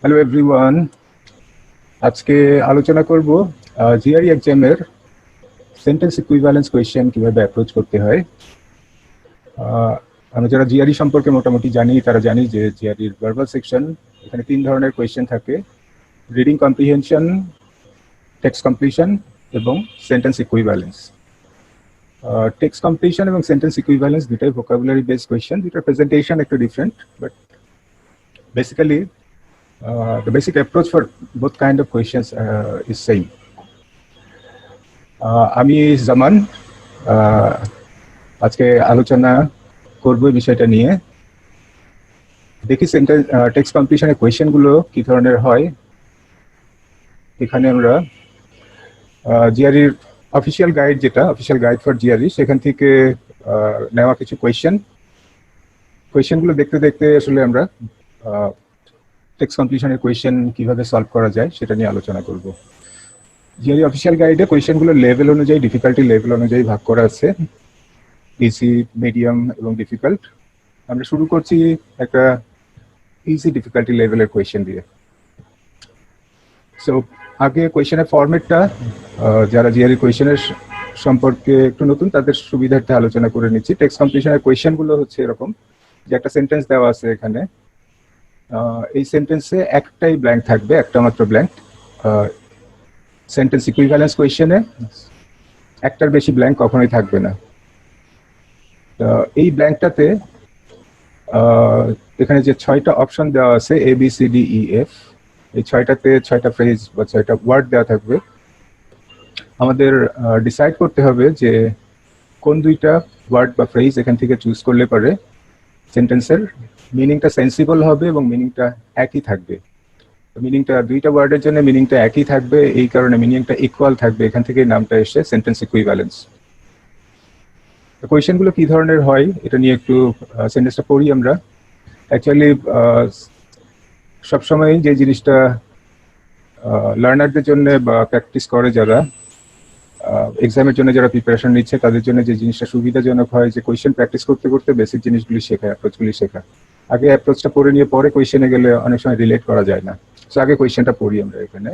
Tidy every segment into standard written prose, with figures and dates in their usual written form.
Hello everyone, আজকে আলোচনা করব জিআরই এক্সামের সেন্টেন্স ইকুইভ্যালেন্স কোয়েশ্চেন কিভাবে অ্যাপ্রোচ করতে হয়। আমরা যারা জিআরই সম্পর্কে মোটামুটি জানি তারা জানি যে জিআরইর ভার্বাল সেকশন, এখানে 3 ধরনের কোয়েশ্চেন থাকে: রিডিং কম্প্রিহেনশন, টেক্সট কমপ্লিশন এবং সেন্টেন্স ইকুইভ্যালেন্স। টেক্সট কমপ্লিশন এবং সেন্টেন্স ইকুইভ্যালেন্স দুটাই ভোকাবুলারি বেসড কোয়েশ্চেন, দুটার প্রেজেন্টেশন একটু different, but basically the basic approach for both kind of questions is same. আমি জামান আজকে আলোচনা করব এই বিষয়টা নিয়ে। দেখি সেন্টেন্স টেক্সট কমপ্লিশনের কোয়েশ্চেনগুলো কি ধরনের হয়। এখানে আমরা জিআরইর অফিসিয়াল গাইড, যেটা অফিসিয়াল গাইড ফর জিআরই, সেখান থেকে নেওয়া কিছু কোয়েশ্চেনগুলো দেখতে দেখতে আসলে আমরা টেক্সট কমপ্লিশনের কোয়েশ্চেন কিভাবে সলভ করা যায় সেটা নিয়ে আলোচনা করব। জিআরই অফিসিয়াল গাইডে কোয়েশ্চেনগুলো লেভেল অনুযায়ী, ডিফিকাল্টি লেভেল অনুযায়ী ভাগ করা আছে, ইজি, মিডিয়াম এবং ডিফিকাল্ট। আমরা শুরু করছি একটা ইজি ডিফিকাল্টি লেভেলের কোয়েশ্চেন দিয়ে। সো আগে কোয়েশ্চেনের ফরম্যাটটা যারা জিআরই কোয়েশ্চেনের সম্পর্কে একটু নতুন তাদের সুবিধার্থে আলোচনা করে নিচ্ছি। টেক্সট কমপ্লিশনের কোয়েশ্চেনগুলো হচ্ছে এরকম যে একটা সেন্টেন্স দেওয়া আছে এখানে, এই সেন্টেন্সে একটাই ব্ল্যাঙ্ক থাকবে, একটা মাত্র ব্ল্যাঙ্ক। সেন্টেন্স ইকুইভ্যালেন্স কোয়েশ্চেনে একটার বেশি ব্ল্যাঙ্ক কখনোই থাকবে না। এই ব্ল্যাঙ্কটাতে এখানে যে 6টা অপশন দেওয়া আছে ABCDEF, এই 6টাতে 6টা ফ্রেজ বা 6টা ওয়ার্ড দেওয়া থাকবে। আমাদের ডিসাইড করতে হবে যে কোন 2টা ওয়ার্ড বা ফ্রেজ এখান থেকে চুজ করলে পরে সেন্টেন্সের মিনিংটা সেন্সিবল হবে এবং মিনিংটা একই থাকবে। মিনিংটা 2টা ওয়ার্ডের জন্য মিনিংটা একই থাকবে, এই কারণে মিনিংটা ইকুয়াল থাকবে। এখান থেকে নামটা এসে সেন্টেন্স ইকুইভ্যালেন্স। কোয়েশ্চেনগুলো কি ধরনের হয় এটা নিয়ে একটু সেন্টেন্সটা পড়ি আমরা। অ্যাকচুয়ালি সবসময় যে জিনিসটা লার্নারদের জন্য বা প্র্যাকটিস করে যারা এক্সামের জন্য যারা প্রিপারেশন নিচ্ছে তাদের জন্য যে জিনিসটা সুবিধাজনক হয় যে কোয়েশ্চেন প্র্যাকটিস করতে করতে বেসিক জিনিসগুলি শেখা, অ্যাপ্রোচগুলি শেখা। আগে অ্যাপ্রোচটা পড়ে নিয়ে পরে কোয়েশ্চেনে গেলে অনেক সময় রিলেট করা যায় না। সো আগে কোয়েশ্চেনটা পড়ি আমরা এখানে।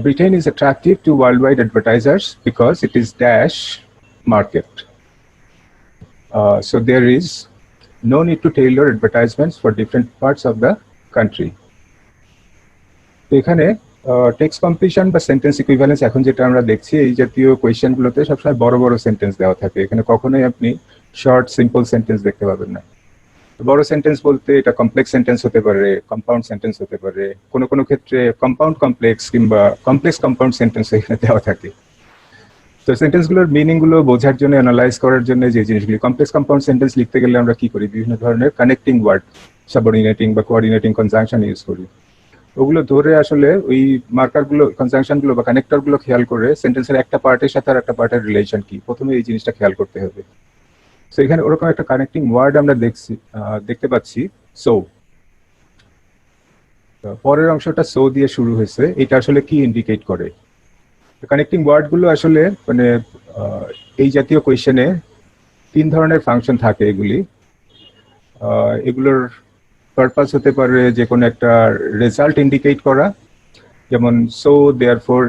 Britain is attractive to worldwide advertisers because it is dash market. So there is no need to tailor advertisements for different parts of the country. এখানে টেক্সট কমপ্লিশন বা সেন্টেন্স ইকুইভ্যালেন্স এখন যেটা আমরা দেখছি, এই জাতীয় কোয়েশ্চেনগুলোতে সবসময় বড় বড় সেন্টেন্স দেওয়া থাকে। এখানে কখনোই আপনি শর্ট সিম্পল সেন্টেন্স দেখতে পাবেন না। বড় সেন্টেন্স বলতে এটা কমপ্লেক্স সেন্টেন্স হতে পারে, কম্পাউন্ড সেন্টেন্স হতে পারে, কোনো কোনো ক্ষেত্রে কম্পাউন্ড কমপ্লেক্স কিংবা কমপ্লেক্স কম্পাউন্ড সেন্টেন্স এখানে দেওয়া থাকে। তো সেন্টেন্সগুলোর মিনিংগুলো বোঝার জন্য, অ্যানালাইজ করার জন্য যে জিনিসগুলি, কমপ্লেক্স কম্পাউন্ড সেন্টেন্স লিখতে গেলে আমরা কি করি, বিভিন্ন ধরনের কানেক্টিং ওয়ার্ড, সাবঅর্ডিনেটিং বা কোঅর্ডিনেটিং কনজাংশন ইউজ করি। ওগুলো ধরে আসলে ওই মার্কারগুলো, কনজাংশনগুলো বা কানেক্টরগুলো খেয়াল করে সেন্টেন্সের একটা পার্টের সাথে আর একটা পার্টের রিলেশন কি, প্রথমে এই জিনিসটা খেয়াল করতে হবে। সো এখানে ওরকম একটা কানেক্টিং ওয়ার্ড আমরা দেখতে পাচ্ছি, সো। পরের অংশটা সো দিয়ে শুরু হয়েছে, এটা আসলে কি ইন্ডিকেট করে? কানেক্টিং ওয়ার্ডগুলো আসলে মানে এই জাতীয় কোয়েশ্চেনে 3 ধরনের ফাংশন থাকে। এগুলোর পারপাস হতে পারে যে কোনো একটা রেজাল্ট ইন্ডিকেট করা, যেমন সো, দেয়ারফর,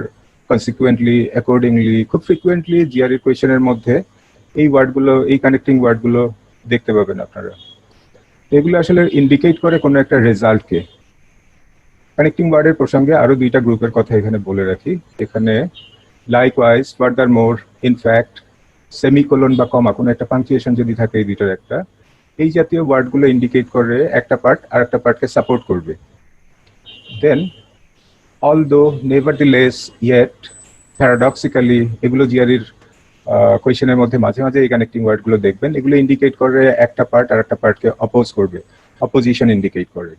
কনসিকুয়েন্টলি, অ্যাকর্ডিংলি। খুব ফ্রিকুয়েন্টলি জিআরই কোয়েশ্চেনের মধ্যে এই ওয়ার্ডগুলো, এই কানেক্টিং ওয়ার্ডগুলো দেখতে পাবেন আপনারা। এগুলো আসলে ইন্ডিকেট করে কোনো একটা রেজাল্টকে। কানেক্টিং ওয়ার্ডের প্রসঙ্গে আরো 2টা গ্রুপের কথা এখানে বলে রাখি। এখানে লাইকওয়াইজ, ফার্দারমোর, ইনফ্যাক্ট, সেমিকোলন বা কমা, কোনো একটা পাংচুয়েশন যদি থাকে এই 2টার একটা, এই জাতীয় ওয়ার্ডগুলো ইন্ডিকেট করে একটা পার্ট আর একটা পার্টকে সাপোর্ট করবে। দেন অলদো, নেভারদিলেস, ইয়েট, প্যারাডক্সিক্যালি, এগুলো জিআরইর কোয়েশ্চেনের মধ্যে মাঝে মাঝে এই কানেক্টিং ওয়ার্ডগুলো দেখবেন। এগুলো ইন্ডিকেট করে একটা পার্ট আর একটা পার্টকে অপোজ করবে, অপোজিশন ইন্ডিকেট করে।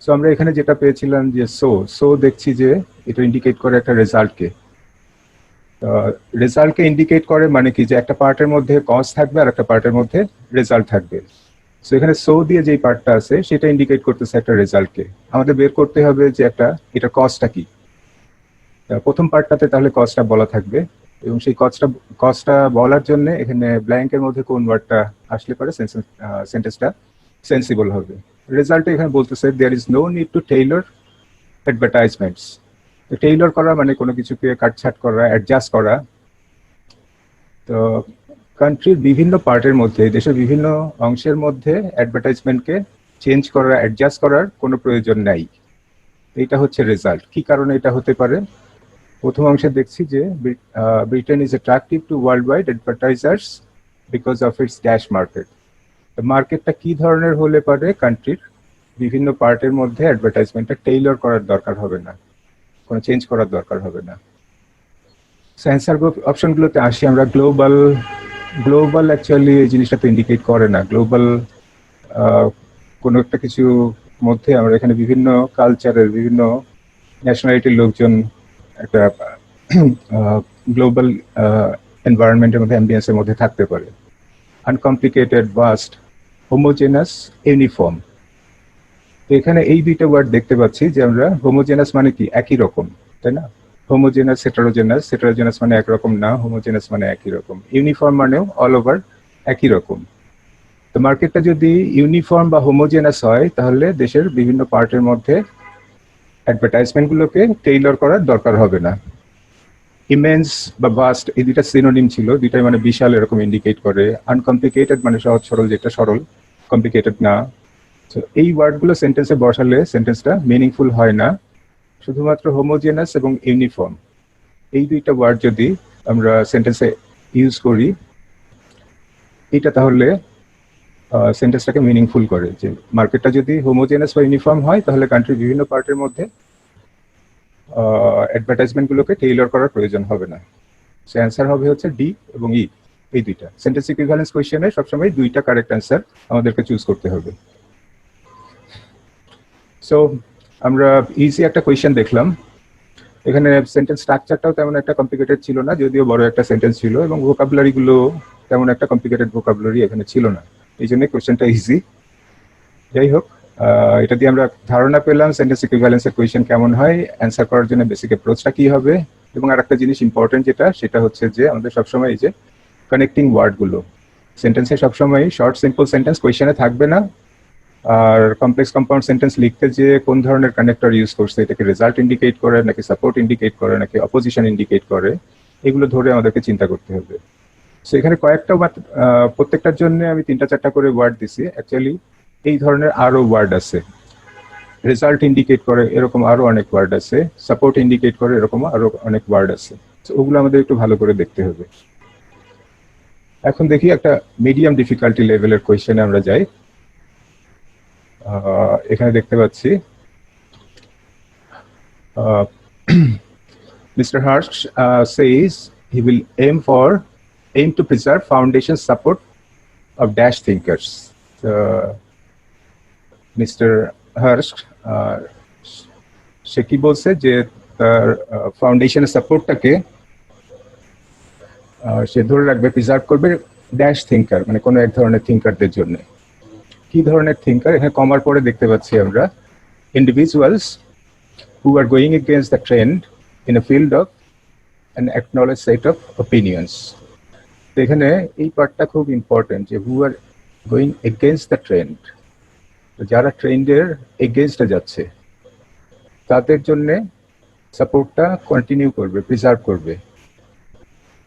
সো আমরা এখানে যেটা পেয়েছিলাম যে সো দেখছি যে এটা ইন্ডিকেট করে একটা রেজাল্টকে। রেজাল্টকে ইন্ডিকেট করে মানে কি, যে একটা পার্টের মধ্যে কজ থাকবে আর একটা পার্টের মধ্যে রেজাল্ট থাকবে। সো এখানে সো দিয়ে যেই পার্টটা আছে সেটা ইন্ডিকেট করতেছে একটা রেজাল্টকে। আমাদের বের করতে হবে যে এটা কজটা কি। প্রথম পার্টটাতে তাহলে কজটা বলা থাকবে, এবং সেই কজটা বলার জন্য এখানে ব্ল্যাঙ্কের মধ্যে কোন ওয়ার্ডটা আসলে পারে সেন্টেন্সটা সেন্সিবল হবে। রেজাল্টে এখানে বলতেছে there is no need to tailor advertisements. তো টেইলর করা মানে কোনো কিছুকে কাটছাট করা, অ্যাডজাস্ট করা। তো কান্ট্রির বিভিন্ন পার্টের মধ্যে, দেশের বিভিন্ন অংশের মধ্যে অ্যাডভার্টাইজমেন্টকে চেঞ্জ করা, অ্যাডজাস্ট করার কোনো প্রয়োজন নাই। এইটা হচ্ছে রেজাল্ট। কি কারণে এটা হতে পারে? প্রথম অংশে দেখছি যে Britain is attractive to world wide advertisers because of its dash market. মার্কেটটা কি ধরনের হলে পারে কান্ট্রির বিভিন্ন পার্টের মধ্যে অ্যাডভার্টাইজমেন্টটা টেইলর করার দরকার হবে না, কোনো চেঞ্জ করার দরকার হবে না। অ্যান্সার অপশনগুলোতে আসি আমরা। গ্লোবাল অ্যাকচুয়ালি এই জিনিসটা তো ইন্ডিকেট করে না। গ্লোবাল কোনো একটা কিছু মধ্যে আমরা এখানে বিভিন্ন কালচারের, বিভিন্ন ন্যাশনালিটির লোকজন একটা গ্লোবাল এনভায়রনমেন্টের মধ্যে, অ্যাম্বিয়েন্সের মধ্যে থাকতে পারে। Uncomplicated, vast, homogeneous, uniform. তো এখানে এই দুইটা ওয়ার্ড দেখতে পাচ্ছি যে আমরা হোমোজেনাস মানে কি একই রকম, তাই না? Homogeneous, heterogeneous. হেটারোজেনাস মানে একরকম না, হোমোজেনাস মানে একই রকম। ইউনিফর্ম মানেও অল ওভার একই রকম। তো মার্কেটটা যদি ইউনিফর্ম বা হোমোজেনাস হয় তাহলে দেশের বিভিন্ন পার্টের মধ্যে অ্যাডভার্টাইজমেন্টগুলোকে টেইলর করার দরকার হবে না। ইমেন্স বা ভাস্ট এই দুইটা সিনোনিম ছিল, দুইটাই মানে বিশাল এরকম ইন্ডিকেট করে। আনকমপ্লিকেটেড মানে সহজ সরল, যেটা সরল, কমপ্লিকেটেড না। তো এই ওয়ার্ডগুলো সেন্টেন্সে বসালে সেন্টেন্সটা মিনিংফুল হয় না। শুধুমাত্র হোমোজেনাস এবং ইউনিফর্ম এই দুইটা ওয়ার্ড যদি আমরা সেন্টেন্সে ইউজ করি, এটা তাহলে সেন্টেন্সটাকে মিনিংফুল করে। যে মার্কেটটা যদি হোমোজেনাস বা ইউনিফর্ম হয় তাহলে কান্ট্রির বিভিন্ন পার্টের মধ্যে অ্যাডভার্টাইজমেন্টগুলোকে টেইলর করার প্রয়োজন হবে না। সে অ্যান্সার হবে হচ্ছে ডি এবং ই, এই দুইটা। সেন্টেন্স ইকুইভ্যালেন্স কোয়েশ্চেনে সবসময় দুইটা কারেক্ট অ্যান্সার আমাদেরকে চুজ করতে হবে। সো আমরা ইজি একটা কোয়েশ্চেন দেখলাম। এখানে সেন্টেন্স স্ট্রাকচারটাও তেমন একটা কমপ্লিকেটেড ছিল না, যদিও বড় একটা সেন্টেন্স ছিল, এবং ভোকাবুলারিগুলো তেমন একটা কমপ্লিকেটেড ভোকাবুলারি এখানে ছিল না, এই জন্য কোয়েশ্চেনটা ইজি। যাই হোক, এটা দিয়ে আমরা ধারণা পেলাম সেন্টেন্স ইকুইভ্যালেন্সের কোয়েশ্চেন কেমন হয়, অ্যান্সার করার জন্য বেসিক অ্যাপ্রোচটা কি হবে। এবং আরেকটা জিনিস ইম্পর্টেন্ট যেটা, সেটা হচ্ছে যে আমাদের সবসময় এই যে কানেক্টিং ওয়ার্ডগুলো সেন্টেন্সে সবসময় শর্ট সিম্পল সেন্টেন্স কোয়েশ্চেনে থাকবে না। আর কমপ্লেক্স কম্পাউন্ড সেন্টেন্স লিখতে যে কোন ধরনের কানেক্টর ইউজ করছে, এটাকে রেজাল্ট ইন্ডিকেট করে নাকি সাপোর্ট ইন্ডিকেট করে নাকি অপোজিশন ইন্ডিকেট করে, এগুলো ধরে আমাদেরকে চিন্তা করতে হবে। সো এখানে কয়েকটা প্রত্যেকটার জন্য আমি 3-4টা করে ওয়ার্ড দিছি। অ্যাকচুয়ালি এই ধরনের আরো ওয়ার্ড আছে। রেজাল্ট ইন্ডিকেট করে এরকম আরো অনেক ওয়ার্ড আছে, সাপোর্ট ইন্ডিকেট করে এরকম আরো অনেক ওয়ার্ড আছে। তো ওগুলো আমাদের একটু ভালো করে দেখতে হবে। এখন দেখি একটা মিডিয়াম ডিফিকাল্টি লেভেলের কোয়েশ্চেনে আমরা যাই। এখানে দেখতে পাচ্ছি Mr. Hirsch says he will aim to preserve foundation support of dash thinkers. Mr. Hirsch সে কি বলছে যে তার ফাউন্ডেশনের সাপোর্টটাকে সে ধরে রাখবে, প্রিজার্ভ করবে ড্যাশ থিঙ্কার মানে কোনো এক ধরনের থিঙ্কারদের জন্য। কি ধরনের থিঙ্কার? এখানে কমার পরে দেখতে পাচ্ছি আমরা individuals who are going against the trend in a field of an acknowledged set of opinions. তো এখানে এই পার্টটা খুব ইম্পর্টেন্ট যে who are going against the trend, যারা ট্রেন্ডের এগেইনস্টে যাচ্ছে তাদের জন্য সাপোর্টটা কন্টিনিউ করবে, প্রিজার্ভ করবে।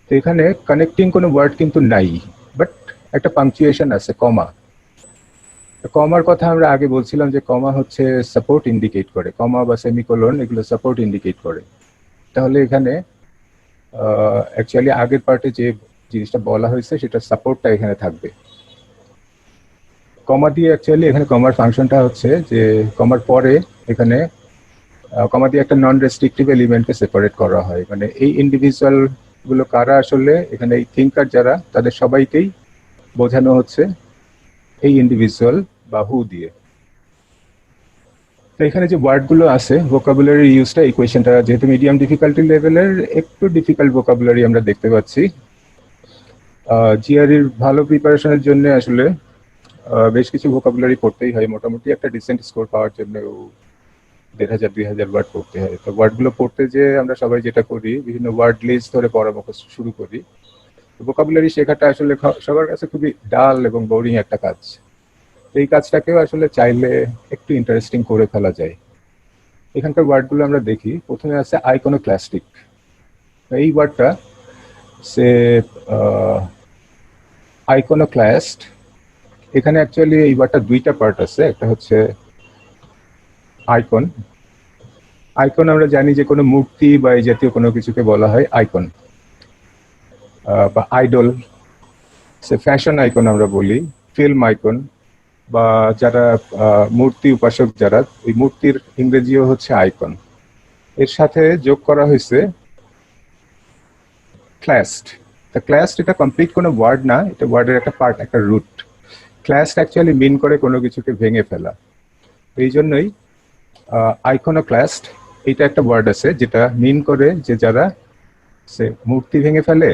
তো এখানে কানেক্টিং কোনো ওয়ার্ড কিন্তু নাই, বাট একটা পাংচুয়েশন আছে, কমা। কমার কথা আমরা আগে বলছিলাম যে কমা হচ্ছে সাপোর্ট ইন্ডিকেট করে, কমা বা সেমিকোলন এগুলো সাপোর্ট ইন্ডিকেট করে। তাহলে এখানে অ্যাকচুয়ালি আগের পার্টে যে জিনিসটা বলা হয়েছে সেটা সাপোর্টটা এখানে থাকবে। কমা দিয়ে অ্যাকচুয়ালি এখানে কমার ফাংশনটা হচ্ছে যে কমার পরে এখানে কমা দিয়ে একটা নন রেস্ট্রিকটিভ এলিমেন্টকে সেপারেট করা হয়। মানে এই ইন্ডিভিজুয়াল গুলো কারা আসলে, এখানে এই থিঙ্কার যারা, তাদের সবাইকেই বোঝানো হচ্ছে এই ইন্ডিভিজুয়াল বা হু দিয়ে। তো এখানে যে ওয়ার্ডগুলো আছে ভোকাবুলারি ইউজটা, এই কোয়েশ্চেনটা যেহেতু মিডিয়াম ডিফিকাল্টি লেভেলের, একটু ডিফিকাল্ট ভোকাবুলারি আমরা দেখতে পাচ্ছি। জিআরইর ভালো প্রিপারেশনের জন্য আসলে বেশ কিছু ভোকাবুলারি পড়তেই হয়। মোটামুটি একটা ডিসেন্ট স্কোর পাওয়ার জন্য 1500-2000 ওয়ার্ড পড়তে হয়। তো ওয়ার্ডগুলো পড়তে যে আমরা সবাই যেটা করি, বিভিন্ন ওয়ার্ড লিস্ট ধরে পড়া মুখস্থ শুরু করি। ভোকাবুলারি শেখাটা আসলে সবার কাছে খুবই ডাল এবং বোরিং একটা কাজ। এই কাজটাকেও আসলে চাইলে একটু ইন্টারেস্টিং করে ফেলা যায়। এখানকার ওয়ার্ডগুলো আমরা দেখি। প্রথমে আছে আইকনোক্লাস্টিক। এই ওয়ার্ডটা সে আইকনোক্লাস্ট, এখানে অ্যাকচুয়ালি এই ওয়ার্ডটা দুইটা পার্ট আছে। একটা হচ্ছে আইকন। আইকন আমরা জানি যে কোনো মূর্তি বা এই জাতীয় কোনো কিছুকে বলা হয় আইকন বা আইডল। সে ফ্যাশন আইকন আমরা বলি, ফিল্ম আইকন, বা যারা মূর্তি উপাসক যারা, এই মূর্তির ইংরেজিও হচ্ছে আইকন। এর সাথে যোগ করা হয়েছে ক্লাস্ট। তা ক্লাস্ট এটা কমপ্লিট কোনো ওয়ার্ড না, এটা ওয়ার্ডের একটা পার্ট, একটা রুট। ক্লাস্ট অ্যাকচুয়ালি মিন করে কোনো কিছুকে ভেঙে ফেলা। এই জন্যই আইকনোক্লাস্ট এটা একটা ওয়ার্ড আছে যেটা মিন করে যে যারা সে মূর্তি ভেঙে ফেলে।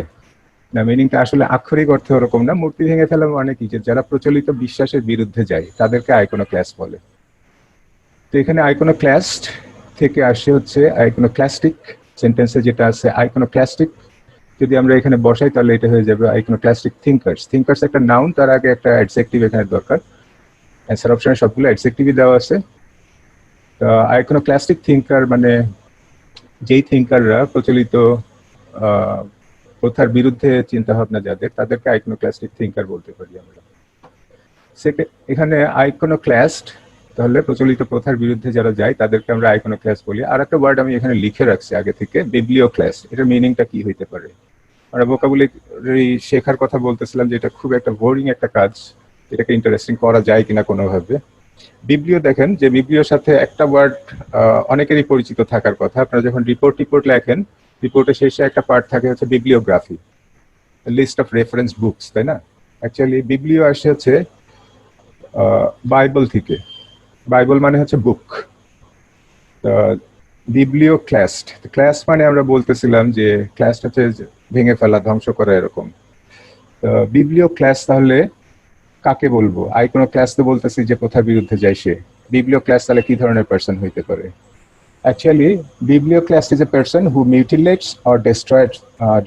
না, মিনিংটা আসলে আক্ষরিক অর্থে ওরকম না। মূর্তি ভেঙে ফেলা মানে কি, যে যারা প্রচলিত বিশ্বাসের বিরুদ্ধে যায় তাদেরকে আইকনোক্লাস্ট বলে। তো এখানে আইকনোক্লাস্ট থেকে আসে হচ্ছে আইকনোক্লাস্টিক। সেন্টেন্সে যেটা আছে আইকনোক্লাস্টিক, যদি আমরা এখানে বসাই তাহলে এটা হয়ে যাবে আইকনোক্লাস্টিক থিঙ্কার্স। থিঙ্কার্স একটা নাউন, তার আগে একটা অ্যাডজেক্টিভ এখানে দরকার। অ্যান্সার অপশনে সবগুলো অ্যাডজেক্টিভই দেওয়া আছে। তো আইকনোক্লাস্টিক থিঙ্কার মানে যেই থিঙ্কাররা প্রচলিত প্রথার বিরুদ্ধে চিন্তা ভাবনা যাদের, তাদেরকে আইকনোক্লাস্টিক থিঙ্কার বলতে পারি আমরা। এখানে আইকনোক্লাস্ট তাহলে প্রচলিত প্রথার বিরুদ্ধে যারা যায় তাদেরকে আমরা আইকনোক্লাস্ট বলি। আর একটা ওয়ার্ড আমি এখানে লিখে রাখছি আগে থেকে, বিবলিওক্লাস্ট। এটার মিনিংটা কি হইতে পারে? আমরা ভোকাবুলারি শেখার কথা বলতেছিলাম যে এটা খুব একটা বোরিং একটা কাজ, এটাকে ইন্টারেস্টিং করা যায় কিনা কোনোভাবে। বিবলিও, দেখেন যে বিবলিওর সাথে একটা ওয়ার্ড অনেকেরই পরিচিত থাকার কথা। আপনারা যখন রিপোর্ট লেখেন, রিপোর্টের শেষে একটা পার্ট থাকে হচ্ছে bibliography, list of reference books, তাই না? অ্যাকচুয়ালি বিবলিও আসে হচ্ছে বাইবেল থেকে। বাইবেল মানে হচ্ছে বুক। বিবলিও ক্লাস্ট, ক্লাস মানে আমরা বলতেছিলাম যে ক্লাস হচ্ছে ভেঙে ফেলা, ধ্বংস করা, এরকম। বিবলিও ক্লাস তাহলে কাকে বলবো? আইকনো ক্লাস তো বলতেছি যে প্রথার বিরুদ্ধে যায় সে। বিবলিও ক্লাস তাহলে কি ধরনের পার্সন হইতে পারে? Actually biblioclast is a person who mutilates or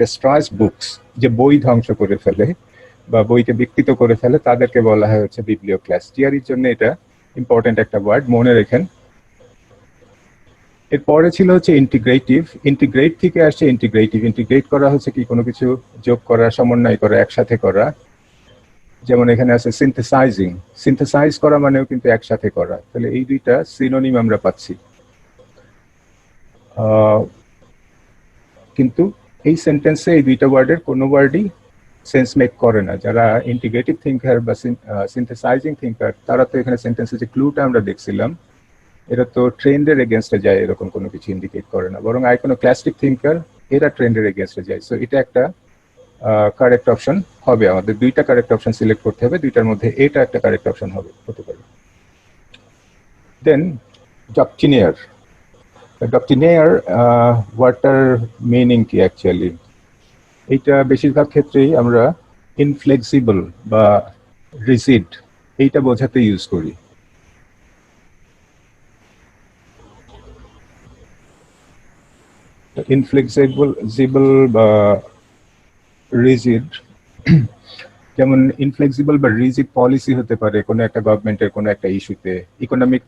destroys বুকস। যে বই ধ্বংস করে ফেলে বা বইকে বিকৃত করে ফেলে, তাদেরকে বলা হয় হচ্ছে বিবলিও ক্লাস। জিআরির জন্য এটা ইম্পর্টেন্ট একটা ওয়ার্ড, মনে রেখেন। এরপরে ছিল হচ্ছে ইন্টিগ্রেটিভ। ইন্টিগ্রেট থেকে আসছে ইন্টিগ্রেটিভ। ইন্টিগ্রেট করা হচ্ছে কি, কোনো কিছু যোগ করা, সমন্বয় করা, একসাথে করা। যেমন এখানে আছে সিনথেসাইজিং। সিনথেসাইজ করা মানেও কিন্তু একসাথে করা। তাহলে এই দুইটা সিনোনিম আমরা পাচ্ছি। কিন্তু এই সেন্টেন্সে এই দুইটা ওয়ার্ডের কোনো ওয়ার্ডই সেন্স মেক করে না। যারা ইন্টিগ্রেটিভ থিঙ্কার বা সিনথেসাইজিং থিঙ্কার, তারা তো এখানে সেন্টেন্সে যে ক্লুটা আমরা দেখছিলাম, এটা তো ট্রেন্ডের এগেনস্টে যায়, এরকম কোনো কিছু ইন্ডিকেট করে না। বরং আইকনোক্লাস্টিক থিঙ্কার এরা ট্রেন্ডের এগেনস্টে যায়। সো এটা একটা কারেক্ট অপশন হবে। আমাদের দুইটা কারেক্ট অপশন সিলেক্ট করতে হবে, দুইটার মধ্যে এটা একটা কারেক্ট অপশন হতে পারে। দেন ডক্ট্রিনিয়ার। ডক্ট্রিনিয়ার ওয়ার্ডটার মিনিং কি অ্যাকচুয়ালি? এইটা বেশিরভাগ ক্ষেত্রেই আমরা ইনফ্লেক্সিবল বা রিজিড এইটা বোঝাতে ইউজ করি। ইনফ্লেক্সিবল বা রিজিড, যেমন ইনফ্লেক্সিবল বা রিজিড পলিসি হতে পারে কোনো একটা গভর্নমেন্টের কোনো একটা ইস্যুতে, ইকোনমিক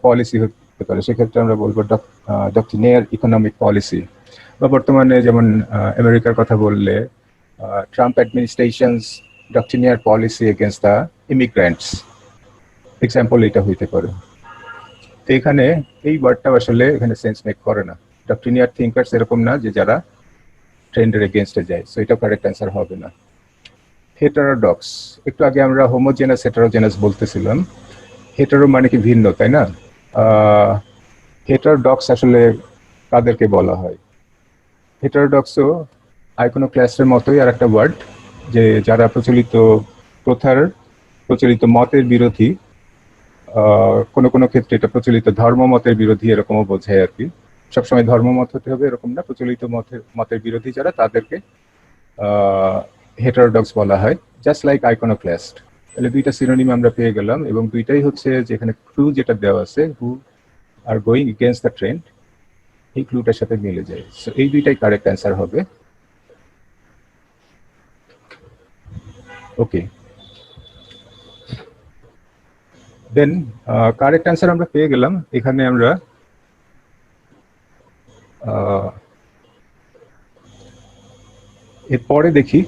পলিসি হতে পারে, সেক্ষেত্রে আমরা বলবো ডক্ট্রিনিয়ার ইকোনমিক পলিসি। বা বর্তমানে যেমন আমেরিকার কথা বললে Trump administration's doctrinaire policy against the immigrants, example এটা হইতে পারে। তো এখানে এই ওয়ার্ডটা আসলে এখানে সেন্স মেক করে না। ডক্ট্রিনিয়ার থিঙ্কার্স এরকম না যে যারা ট্রেন্ডের এগেনস্টে যায়, সো এটা কারেক্ট অ্যান্সার হবে না। হেটারোডক্স, একটু আগে আমরা হোমোজেনাস হেটারোজেনাস বলতেছিলাম। হেটারো মানে কি ভিন্ন, তাই না? হেটারোডক্স আসলে কাদেরকে বলা হয়? হেটারোডক্সও আইকনোক্লাস্টের মতোই আর একটা ওয়ার্ড, যে যারা প্রচলিত প্রথার, প্রচলিত মতের বিরোধী। কোনো কোনো ক্ষেত্রে এটা প্রচলিত ধর্মমতের বিরোধী, এরকমও বোঝায় আর কি। সবসময় ধর্মমত হতে হবে এরকম না, প্রচলিত মতের বিরোধী যারা, তাদেরকে হেটারোডক্স বলা হয়, জাস্ট লাইক আইকনোক্লাস্ট। তাহলে দুইটা সিনোনিম আমরা পেয়ে গেলাম, এবং দুইটাই হচ্ছে যেখানে ক্লু যেটা দেওয়া আছে, who are going against the trend, এই ক্লুটার সাথে মিলে যায়। সো এই দুইটাই কারেক্ট অ্যান্সার হবে। ওকে, দেন কারেক্ট অ্যান্সার আমরা পেয়ে গেলাম। এখানে আমরা এরপরে দেখি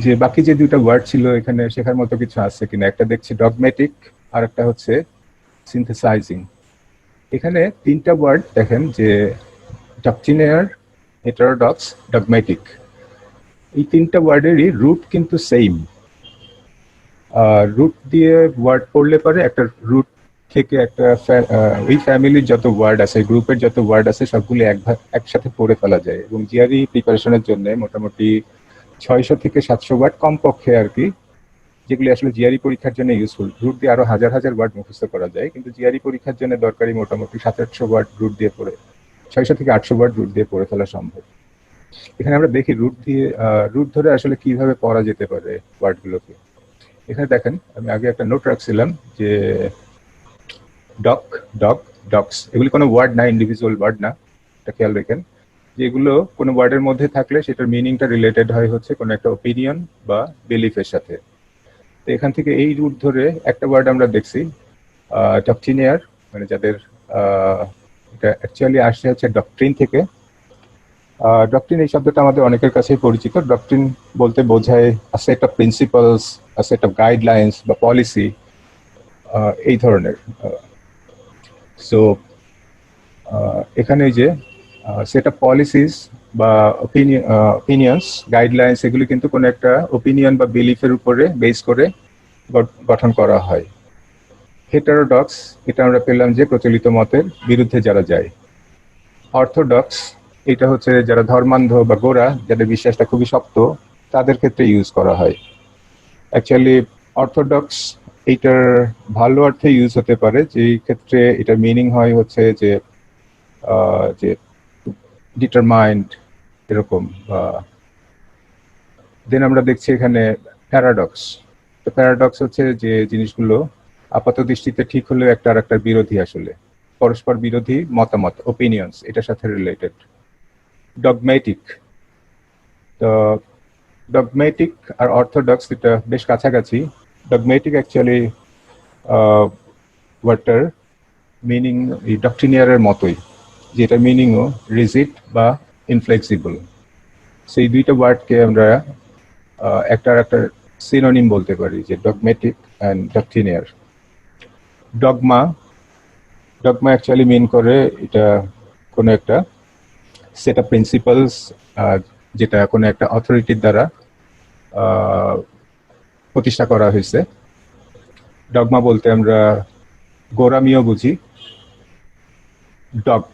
যে বাকি যে দুটো ওয়ার্ড ছিল এখানে শেখার মতো কিছু আছে কিনা। একটা দেখছি ডগমেটিক, আর একটা হচ্ছে সিনথেসাইজিং। এখানে তিনটা ওয়ার্ড দেখেন যে ডক্ট্রিনেয়ার, হেটারোডক্স, ডগমেটিক। এই তিনটা ওয়ার্ডেরই রুট কিন্তু সেম। রুট দিয়ে ওয়ার্ড পড়লে পরে একটা রুট থেকে একটা ওই ফ্যামিলির যত ওয়ার্ড আছে, গ্রুপের যত ওয়ার্ড আছে সবগুলো একসাথে পড়ে ফেলা যায়। এবং জিআরই প্রিপারেশনের জন্য মোটামুটি 600 থেকে 700 ওয়ার্ড কমপক্ষে আর কি, যেগুলি আসলে জিআরই পরীক্ষার জন্য ইউজফুল। রুট দিয়ে আরো হাজার হাজার ওয়ার্ড মুখস্থ করা যায়, কিন্তু জিআরই পরীক্ষার জন্য দরকারি মোটামুটি 700-800 ওয়ার্ড রুট দিয়ে পড়ে, 600 থেকে 800 ওয়ার্ড রুট দিয়ে পড়ে ফেলা সম্ভব। এখানে আমরা দেখি রুট ধরে আসলে কিভাবে পড়া যেতে পারে ওয়ার্ডগুলোকে। এখানে দেখেন আমি আগে একটা নোট রাখছিলাম যে ডক, ডগ, ডগস, এগুলি কোনো ওয়ার্ড না, ইন্ডিভিজুয়াল ওয়ার্ড না, এটা খেয়াল রাখেন। যেগুলো কোনো ওয়ার্ডের মধ্যে থাকলে সেটার মিনিংটা রিলেটেড হয় হচ্ছে কোনো একটা ওপিনিয়ন বা বিলিফের সাথে। তো এখান থেকে এই রুট ধরে একটা ওয়ার্ড আমরা দেখছি ডক্ট্রিনিয়ার, মানে যাদের এটা অ্যাকচুয়ালি আসছে হচ্ছে ডক্ট্রিন থেকে। ডক্ট্রিন এই শব্দটা আমাদের অনেকের কাছেই পরিচিত। ডক্ট্রিন বলতে বোঝায় a set of principles, a set of guidelines বা পলিসি, এই ধরনের। সো এখানে যে সেট অফ পলিসিস বা অপিনিয়ন্স, গাইডলাইন্স, এগুলি কিন্তু কোনো একটা ওপিনিয়ন বা বিলিফের উপরে বেস করে গঠন করা হয়। হেটারোডক্স, এটা আমরা পেলাম যে প্রচলিত মতের বিরুদ্ধে যারা যায়। অর্থোডক্স, এটা হচ্ছে যারা ধর্মান্ধ বা গোঁড়া, যাদের বিশ্বাসটা খুবই শক্ত, তাদের ক্ষেত্রে ইউজ করা হয়। অ্যাকচুয়ালি অর্থোডক্স এইটার ভালো অর্থে ইউজ হতে পারে, যে ক্ষেত্রে এটার মিনিং হয় হচ্ছে যে ডিটারমাইন্ড এরকম। দেন আমরা দেখছি এখানে প্যারাডক্স। তো প্যারাডক্স হচ্ছে যে জিনিসগুলো আপাত দৃষ্টিতে ঠিক হলেও একটা আর একটার বিরোধী, আসলে পরস্পর বিরোধী মতামত, ওপিনিয়ন্স, এটার সাথে রিলেটেড। ডগমেটিক, তো ডগমেটিক আর অর্থোডক্স এটা বেশ কাছাকাছি। ডগমেটিক অ্যাকচুয়ালি ওয়ার্ডটার মিনিং এই ডক্ট্রিনিয়ারের মতোই, যেটা মিনিংও রিজিড বা ইনফ্লেক্সিবল। সেই দুইটা ওয়ার্ডকে আমরা একটা সিনোনিম বলতে পারি, যে dogmatic and doctrinaire. Dogma, dogma actually mean করে এটা কোনো একটা সেট অফ প্রিন্সিপালস, যেটা কোনো একটা অথরিটির দ্বারা প্রতিষ্ঠা করা হয়েছে। ডগমা বলতে আমরা গোরামিও বুঝি। ডগ,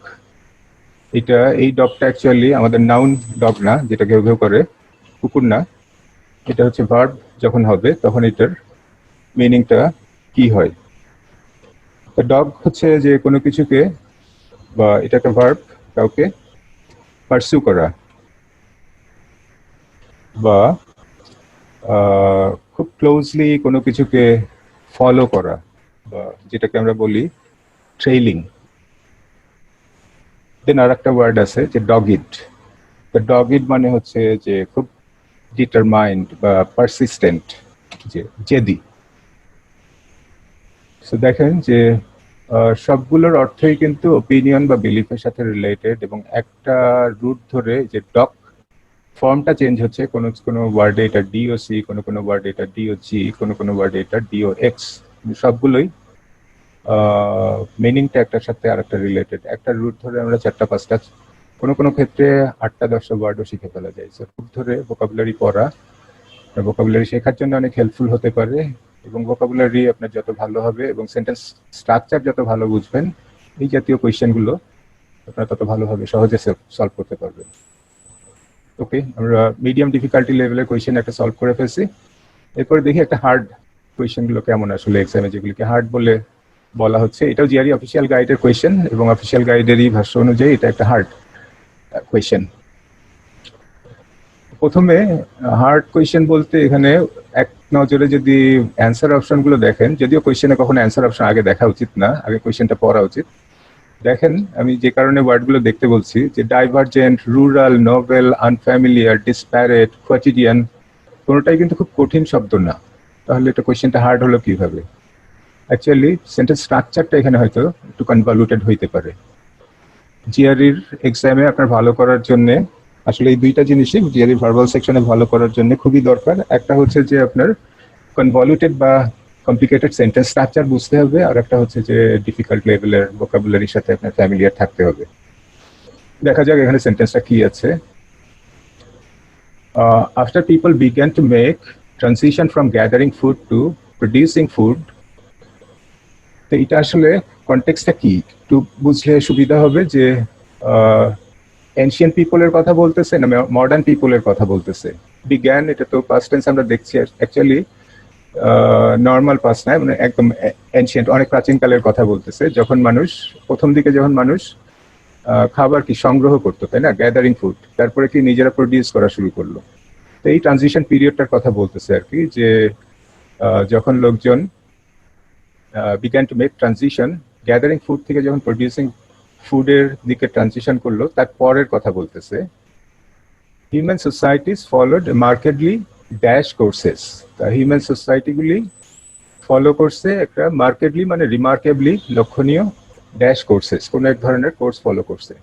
এই ডগটা অ্যাকচুয়ালি আমাদের নাউন ডগ না, যেটা ঘেউ ঘেউ করে, কুকুর না। এটা হচ্ছে ভার্ব যখন হবে তখন এটার মিনিংটা কি হয়। তো ডগ হচ্ছে যে কোনো কিছুকে, বা এটা একটা ভার্ব, কাউকে পারসিউ করা বা খুব ক্লোজলি কোনো কিছুকে ফলো করা, বা যেটাকে আমরা বলি ট্রেইলিং। দেন আর একটা ওয়ার্ড আছে যে ডগইড। তো ডগইড মানে হচ্ছে যে খুব ডিটারমাইন্ড বা পারসিস্টেন্ট, যে জেদি। সো দেখেন যে সবগুলোর অর্থই কিন্তু ওপিনিয়ন বা বিলিফের সাথে রিলেটেড, এবং একটা রুট ধরে যে ডগ ফর্মটা চেঞ্জ হচ্ছে, কোনো কোনো ওয়ার্ডে এটা ডিওসি, কোনো ওয়ার্ডে এটা ডিওজি, কোনো ওয়ার্ডে এটা ডিওএক্স, সবগুলোই মিনিংটা একটার সাথে আরেকটা রিলেটেড। একটা রুট ধরে আমরা 4-5টা, কোনো ক্ষেত্রে 8-10টা ওয়ার্ডও শিখে ফেলা যায়। সো রুট ধরে ভোকাবুলারি পড়া, ভোকাবুলারি শেখার জন্য অনেক হেল্পফুল হতে পারে। এবং ভোকাবুলারি আপনার যত ভালো হবে এবং সেন্টেন্স স্ট্রাকচার যত ভালো বুঝবেন, এই জাতীয় কোয়েশ্চেনগুলো আপনারা তত ভালোভাবে সহজে সলভ করতে পারবেন। ওকে, আমরা মিডিয়াম ডিফিকাল্টি লেভেলের কোয়েশ্চেন একটা সলভ করে ফেলছি। এরপরে দেখি একটা হার্ড কোয়েশ্চেনগুলো কেমন আসলে এক্সামে, যেগুলিকে হার্ড বলা হচ্ছে। এটাও জিআরই অফিসিয়াল গাইডের কোয়েশ্চেন, এবং অফিসিয়াল গাইডেরই ভাষ্য অনুযায়ী এটা একটা হার্ড কোয়েশ্চেন। প্রথমে হার্ড কোয়েশ্চেন বলতে এখানে এক নজরে যদি অ্যান্সার অপশনগুলো দেখেন, যদিও কোয়েশ্চেনে কখনো অ্যান্সার অপশন আগে দেখা উচিত না, আগে কোয়েশ্চেনটা পড়া উচিত। দেখেন আমি যে কারণে ওয়ার্ডগুলো দেখতে বলছি, যে ডাইভার্জেন্ট, রুরাল, নোভেল, আনফ্যামিলিয়ার, ডিসপ্যারেট, কোয়াটিডিয়ান, কোনোটাই কিন্তু খুব কঠিন শব্দ না। তাহলে এটা কোয়েশ্চেনটা হার্ড হলো কিভাবে? অ্যাকচুয়ালি সেন্টেন্স স্ট্রাকচারটা এখানে হয়তো একটু কনভলিউটেড হইতে পারে। জিআরইর এক্সামে আপনার ভালো করার জন্য আসলে এই দুইটা জিনিসই জিআরই ভার্বাল সেকশনে ভালো করার জন্য খুবই দরকার। একটা হচ্ছে যে আপনার কনভলিউটেড বা কমপ্লিকেটেড সেন্টেন্স স্ট্রাকচার বুঝতে হবে, আর একটা হচ্ছে যে ডিফিকাল্ট লেভেলের ভোকাবুলারির সাথে আপনার ফ্যামিলিয়ার থাকতে হবে। দেখা যাক এখানে সেন্টেন্সটা কি আছে। After people began to make transition from gathering food to producing food, তো এটা আসলে কনটেক্সটটা কি একটু বুঝলে সুবিধা হবে যে এনশিয়েন্ট পিপলের কথা বলতেছে না মডার্ন পিপলের কথা বলতেছে। বিজ্ঞান এটা তো পাস্ট টেন্স আমরা দেখছি, অ্যাকচুয়ালি নর্মাল পাস্ট নয়, মানে একদম এনশিয়েন্ট অনেক প্রাচীনকালের কথা বলতেছে, যখন মানুষ প্রথম দিকে যখন মানুষ খাবার কি সংগ্রহ করতো, তাই না, গ্যাদারিং ফুড, তারপরে কি নিজেরা প্রডিউস করা শুরু করলো। তো এই ট্রানজিশন পিরিয়ডটার কথা বলতেছে আর কি, যে যখন লোকজন began to make transition gathering food থেকে যখন প্রডিউসিং ফুডের দিকে ট্রানজিশন করলো, তার পরের কথা বলতেছে। Human societies followed markedly dash courses. তা হিউম্যান সোসাইটিগুলি ফলো করছে একটা মার্কেটলি মানে রিমার্কেবলি লক্ষণীয় ড্যাশ কোর্সেস, কোনো এক ধরনের কোর্স ফলো করছে।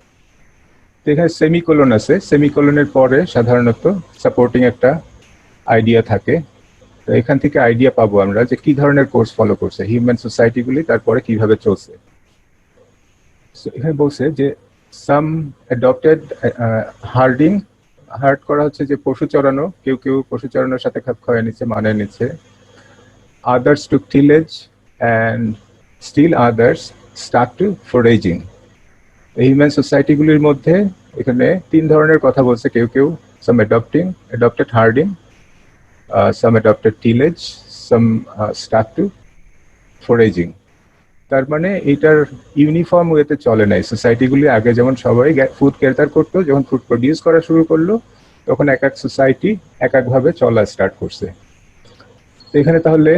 তো এখানে সেমিকোলন আছে, সেমিকোলনের পরে সাধারণত সাপোর্টিং একটা আইডিয়া থাকে। তো এখান থেকে আইডিয়া পাবো আমরা যে কি ধরনের কোর্স ফলো করছে হিউম্যান সোসাইটিগুলি, তারপরে কিভাবে চলছে। এখানে বলছে যে সাম অ্যাডপ্টেড হার্ডিং, হার্ড করা হচ্ছে যে পশু চড়ানো, কেউ কেউ পশু চড়ানোর সাথে খাপ খাওয়াই নিচ্ছে, মানে নিচ্ছে। Others to tillage and still others start to foraging. Human সোসাইটিগুলির মধ্যে এখানে তিন ধরনের কথা বলছে, কেউ কেউ some adopted herding, some adopted tillage, some start to foraging. তার মানে এইটার ইউনিফর্ম ওয়েতে চলে নাই। সোসাইটিগুলি আগে যেমন সবাই ফুড গ্যাদার করতো, যখন ফুড প্রডিউস করা শুরু করলো তখন এক এক সোসাইটি এক একভাবে চলা স্টার্ট করছে। তো এখানে তাহলে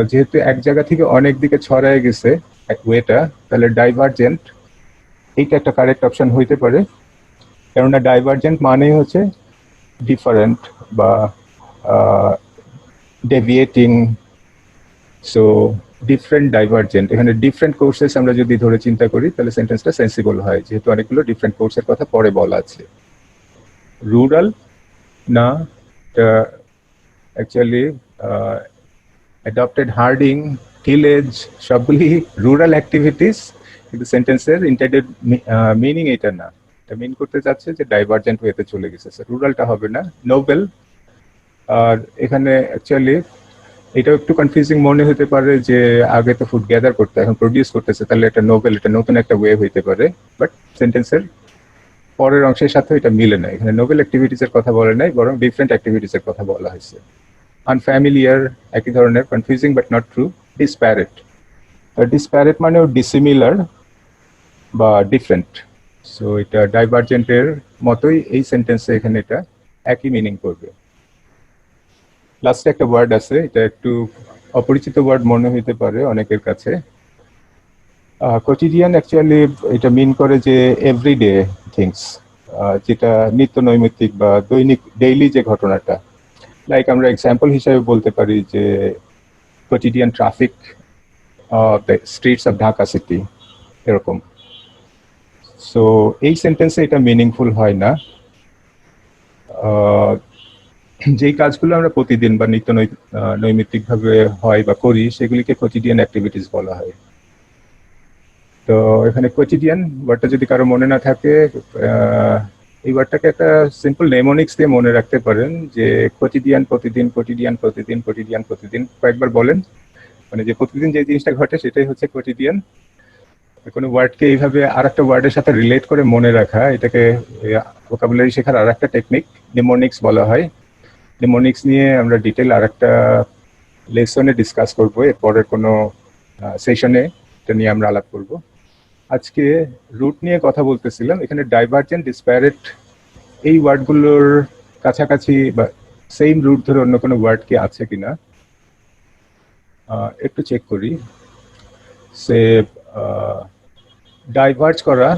যেহেতু এক জায়গা থেকে অনেক দিকে ছড়ায় গেছে ওয়েটা, তাহলে ডাইভার্জেন্ট এইটা একটা কারেক্ট অপশন হইতে পারে, কেননা ডাইভার্জেন্ট মানেই হচ্ছে ডিফারেন্ট বা ডেভিয়েটিং। সো ডিফারেন্ট ডাইভার্জেন্ট, এখানে ডিফারেন্ট কোর্সেস আমরা যদি ধরে চিন্তা করি তাহলে সেন্টেন্সটা সেন্সিবল হয়, যেহেতু অনেকগুলো ডিফারেন্ট কোর্সের কথা পরে বলা আছে। রুরাল না, অ্যাকচুয়ালি অ্যাডপ্টেড হার্ডিং, টিলেজ সবগুলি রুরাল অ্যাক্টিভিটিস, কিন্তু সেন্টেন্সের ইন্টেন্ডেড মিনিং এটা না। এটা মিন করতে যাচ্ছে যে ডাইভার্জেন্ট ওয়েতে চলে গেছে, রুরালটা হবে না। নোবেল, আর এখানে অ্যাকচুয়ালি এটাও একটু কনফিউজিং মনে হতে পারে যে আগে তো ফুড গ্যাদার করতে এখন প্রডিউস করতেছে, তাহলে এটা নোবেল, এটা নতুন একটা ওয়ে হইতে পারে, বাট সেন্টেন্সের পরের অংশের সাথে এটা মিলে না। এখানে নোবেল অ্যাক্টিভিটিসের কথা বলে নাই, বরং ডিফারেন্ট অ্যাক্টিভিটিসের কথা বলা হয়েছে। আনফ্যামিলিয়ার একই ধরনের, কনফিউজিং বাট নট ট্রু। ডিসপ্যারেট, ডিসপ্যারেট মানেও ডিসিমিলার বা ডিফারেন্ট। সো এটা ডাইভার্জেন্টের মতোই এই সেন্টেন্সে এখানে এটা একই মিনিং করবে। লাস্টে একটা ওয়ার্ড আছে, এটা একটু অপরিচিত ওয়ার্ড মনে হইতে পারে অনেকের কাছে। কোটিডিয়ান অ্যাকচুয়ালি এটা মিন করে যে এভরিডে থিংস, যেটা নিত্য নৈমিত্তিক বা দৈনিক ডেইলি যে ঘটনাটা। লাইক আমরা এক্সাম্পল হিসাবে বলতে পারি যে quotidian traffic the streets of Dhaka city, এরকম। সো এই সেন্টেন্সে এটা মিনিংফুল হয় না। যেই কাজগুলো আমরা প্রতিদিন বা নিত্য নৈমিত্তিকভাবে হয় বা করি সেগুলিকে কোটিডিয়ান অ্যাক্টিভিটিস বলা হয়। তো এখানে কোটিডিয়ান ওয়ার্ডটা যদি কারো মনে না থাকে, এই ওয়ার্ডটাকে একটা সিম্পল নেমোনিক্স দিয়ে মনে রাখতে পারেন, যে কোটিডিয়ান প্রতিদিন, কোটিডিয়ান প্রতিদিন, কোটিডিয়ান প্রতিদিন কয়েকবার বলেন, মানে যে প্রতিদিন যে জিনিসটা ঘটে সেটাই হচ্ছে কোটিডিয়ান। কোনো ওয়ার্ডকে এইভাবে আর একটা ওয়ার্ডের সাথে রিলেট করে মনে রাখা, এটাকে ভোকাবুলারি শেখার আর একটা টেকনিক নেমোনিক্স বলা হয়। নেমোনিক্স নিয়ে আমরা ডিটেল আর একটা লেসনে ডিসকাস করবো, এরপরের কোনো সেশনে এটা নিয়ে আমরা আলাপ করব। আজকে রুট নিয়ে কথা বলতেছিলাম। এখানে ডাইভার্জেন্ট, ডিসপ্যারেট এই ওয়ার্ডগুলোর কাছাকাছি বা সেম রুট ধরে অন্য কোনো ওয়ার্ড কি আছে কিনা একটু চেক করি। সে ডাইভার্জ করা,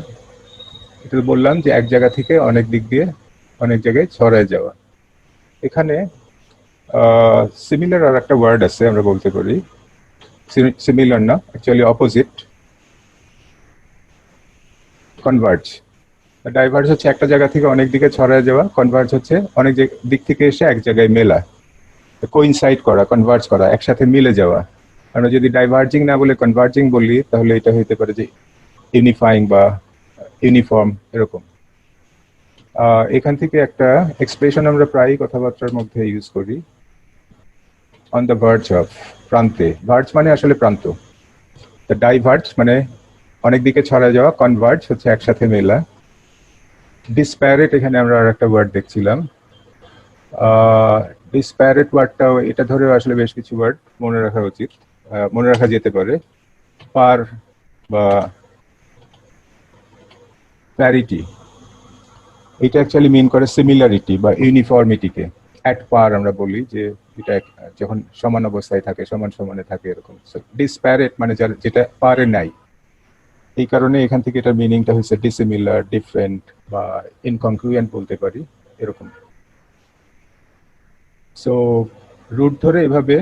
এটা বললাম যে এক জায়গা থেকে অনেক দিক দিয়ে অনেক জায়গায় ছড়ায় যাওয়া। এখানে সিমিলার আর একটা ওয়ার্ড আছে, আমরা বলতে পারি সিমিলার না, অ্যাকচুয়ালি অপোজিট। কনভার্জ, ডাইভার্জ হচ্ছে একটা জায়গা থেকে অনেক দিকে ছড়ায় যাওয়া, কনভার্জ হচ্ছে অনেক দিক থেকে এসে এক জায়গায় মেলা, কোইনসাইড করা, কনভার্জ করা, একসাথে মিলে যাওয়া। আমরা যদি ডাইভার্জিং না বলে কনভার্জিং বলি তাহলে এটা হইতে পারে যে ইউনিফাইং বা ইউনিফর্ম এরকম। এখান থেকে একটা এক্সপ্রেশন আমরা প্রায়ই কথাবার্তার মধ্যে ইউজ করি, অন দ্য ভার্জ অফ, প্রান্তে। ভার্জ মানে আসলে প্রান্ত। ডাইভার্জ মানে অনেক দিকে ছড়া যাওয়া, কনভার্জ হচ্ছে একসাথে মেলা। ডিসপ্যারেট, এখানে আমরা আর একটা ওয়ার্ড দেখছিলাম। ডিসপ্যারেট ওয়ার্ডটাও এটা ধরেও আসলে বেশ কিছু ওয়ার্ড মনে রাখা উচিত, মনে রাখা যেতে পারে। পার বা প্যারিটি, এটা অ্যাকচুয়ালি মিন করে সিমিলারিটি বা ইউনিফর্মিটিকে। অ্যাট পার আমরা বলি যে এটা যখন সমান অবস্থায় থাকে, সমান সমানে থাকে এরকম। ডিসপ্যারেট মানে যেটা পারে নাই, এই কারণে এখান থেকে এটার মিনিংটা হচ্ছে ডিসিমিলার, ডিফারেন্ট বা ইনকনক্লুয়েন্ট বলতে পারি এরকম। সো রুট ধরে এভাবে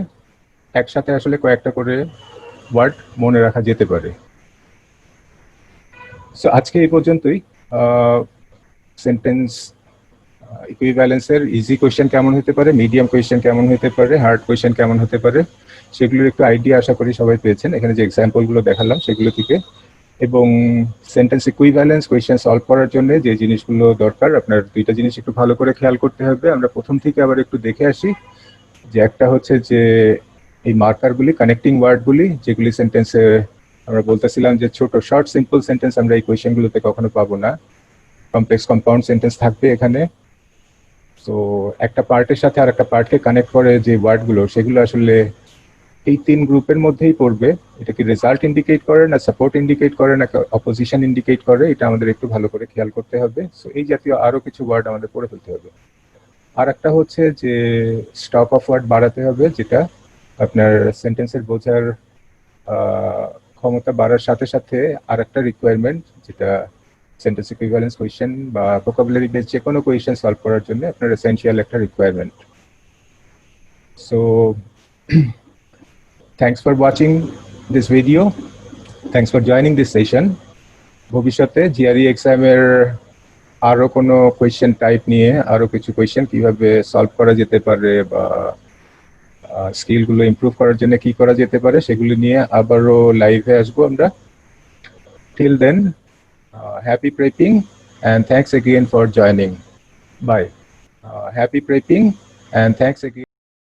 একসাথে আসলে কয়েকটা করে ওয়ার্ড মনে রাখা যেতে পারে। সো আজকে এই পর্যন্তই। সেন্টেন্স ইকুইভ্যালেন্সের ইজি কোয়েশ্চেন কেমন হতে পারে, মিডিয়াম কোয়েশ্চেন কেমন হতে পারে, হার্ড কোয়েশ্চেন কেমন হতে পারে, সেগুলোর একটু আইডিয়া আশা করি সবাই পেয়েছেন এখানে যে এক্সাম্পলগুলো দেখালাম সেগুলো থেকে। এবং সেন্টেন্স ইকুইভ্যালেন্স কোয়েশ্চেন সলভ করার জন্য যে জিনিসগুলো দরকার, আপনার দুইটা জিনিস একটু ভালো করে খেয়াল করতে হবে। আমরা প্রথম থেকে আবার একটু দেখে আসি, যে একটা হচ্ছে যে এই মার্কারগুলি, কানেক্টিং ওয়ার্ডগুলি, যেগুলি সেন্টেন্সে আমরা বলতেছিলাম যে ছোট শর্ট সিম্পল সেন্টেন্স আমরা এই কোয়েশ্চেনগুলোতে কখনো পাবো না, কমপ্লেক্স কম্পাউন্ড সেন্টেন্স থাকবে এখানে। তো একটা পার্টের সাথে আর একটা পার্টকে কানেক্ট করে যে ওয়ার্ডগুলো, সেগুলো আসলে এই তিন গ্রুপের মধ্যেই পড়বে। এটা কি রেজাল্ট ইন্ডিকেট করে, না সাপোর্ট ইন্ডিকেট করে, না অপোজিশন ইন্ডিকেট করে, এটা আমাদের একটু ভালো করে খেয়াল করতে হবে। সো এই জাতীয় আরো কিছু ওয়ার্ড আমাদের পড়ে ফেলতে হবে। আর একটা হচ্ছে যে স্টক অফ ওয়ার্ড বাড়াতে হবে, যেটা আপনার সেন্টেন্সের বোঝার ক্ষমতা বাড়ার সাথে সাথে আর একটা রিকোয়ারমেন্ট, যেটা সেন্টেন্স ইকুইভ্যালেন্স কোয়েশ্চেন বা ভোকাবুলারি বেস যে কোনো কোয়েশ্চেন সলভ করার জন্য আপনার এসেনশিয়াল একটা requirement. So thanks for watching this video, thanks for joining this session. ভবিষ্যতে জিআরই এক্সামের আরো কোনো কোয়েশ্চেন টাইপ নিয়ে আরো কিছু কোয়েশ্চেন কিভাবে সলভ করা যেতে পারে বা স্কিলগুলো ইমপ্রুভ করার জন্য কি করা যেতে পারে সেগুলো নিয়ে আবারও লাইভে আসবো আমরা। Till then, happy prepping and thanks again for joining. Bye. Happy prepping and thanks again.